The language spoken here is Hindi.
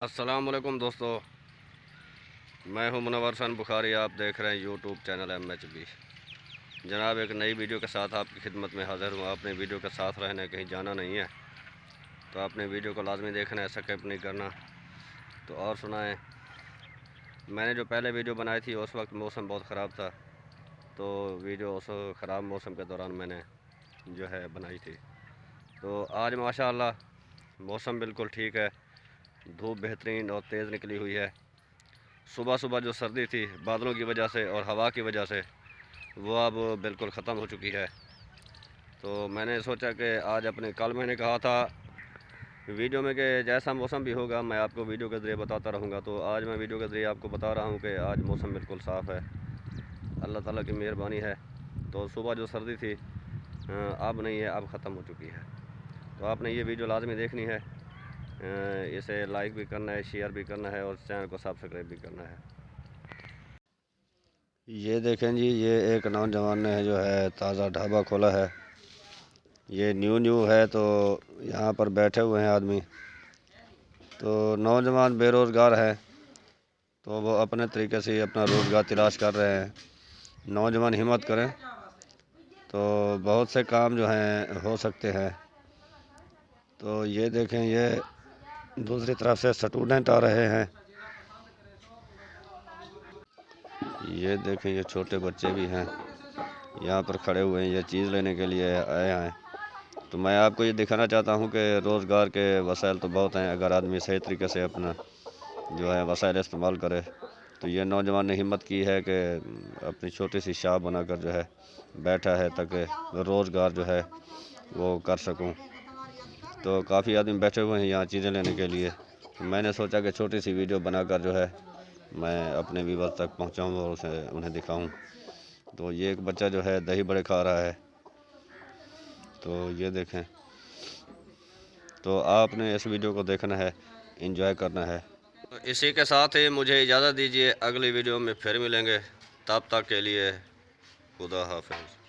अस्सलाम वालेकुम दोस्तों, मैं हूं मुनव्वर हसन बुखारी। आप देख रहे हैं यूट्यूब चैनल MHB। जनाब, एक नई वीडियो के साथ आपकी खिदमत में हाज़िर हूं। आपने वीडियो के साथ रहना है, कहीं जाना नहीं है, तो आपने वीडियो को लाजमी देखना है, स्किप नहीं करना। तो और सुनाएं, मैंने जो पहले वीडियो बनाई थी उस वक्त मौसम बहुत ख़राब था, तो वीडियो उस ख़राब मौसम के दौरान मैंने जो है बनाई थी। तो आज माशाअल्लाह मौसम बिल्कुल ठीक है, धूप बेहतरीन और तेज़ निकली हुई है। सुबह सुबह जो सर्दी थी बादलों की वजह से और हवा की वजह से, वो अब बिल्कुल ख़त्म हो चुकी है। तो मैंने सोचा कि आज अपने कल मैंने कहा था वीडियो में कि जैसा मौसम भी होगा मैं आपको वीडियो के ज़रिए बताता रहूँगा। तो आज मैं वीडियो के ज़रिए आपको बता रहा हूँ कि आज मौसम बिल्कुल साफ़ है, अल्लाह ताला की मेहरबानी है। तो सुबह जो सर्दी थी अब नहीं है, अब ख़त्म हो चुकी है। तो आपने ये वीडियो लाजमी देखनी है, इसे लाइक भी करना है, शेयर भी करना है और चैनल को सब्सक्राइब भी करना है। ये देखें जी, ये एक नौजवान ने जो है ताज़ा ढाबा खोला है। ये न्यू है, तो यहाँ पर बैठे हुए हैं आदमी। तो नौजवान बेरोज़गार है, तो वो अपने तरीके से अपना रोज़गार तलाश कर रहे हैं। नौजवान हिम्मत करें तो बहुत से काम जो हैं हो सकते हैं। तो ये देखें, ये दूसरी तरफ से स्टूडेंट आ रहे हैं। ये देखें, ये छोटे बच्चे भी हैं, यहाँ पर खड़े हुए हैं, ये चीज़ लेने के लिए आए हैं। तो मैं आपको ये दिखाना चाहता हूँ कि रोज़गार के वसाइल तो बहुत हैं, अगर आदमी सही तरीके से अपना जो है वसाइल इस्तेमाल करे। तो ये नौजवान ने हिम्मत की है कि अपनी छोटी सी शॉप बनाकर जो है बैठा है, ताकि रोज़गार जो है वो कर सकूँ। तो काफ़ी आदमी बैठे हुए हैं यहाँ चीज़ें लेने के लिए। तो मैंने सोचा कि छोटी सी वीडियो बनाकर जो है मैं अपने व्यूअर्स तक पहुँचाऊँ और उन्हें दिखाऊँ। तो ये एक बच्चा जो है दही बड़े खा रहा है, तो ये देखें। तो आपने इस वीडियो को देखना है, एंजॉय करना है। तो इसी के साथ ही मुझे इजाज़त दीजिए, अगली वीडियो में फिर मिलेंगे। तब तक के लिए खुदा हाफिज़।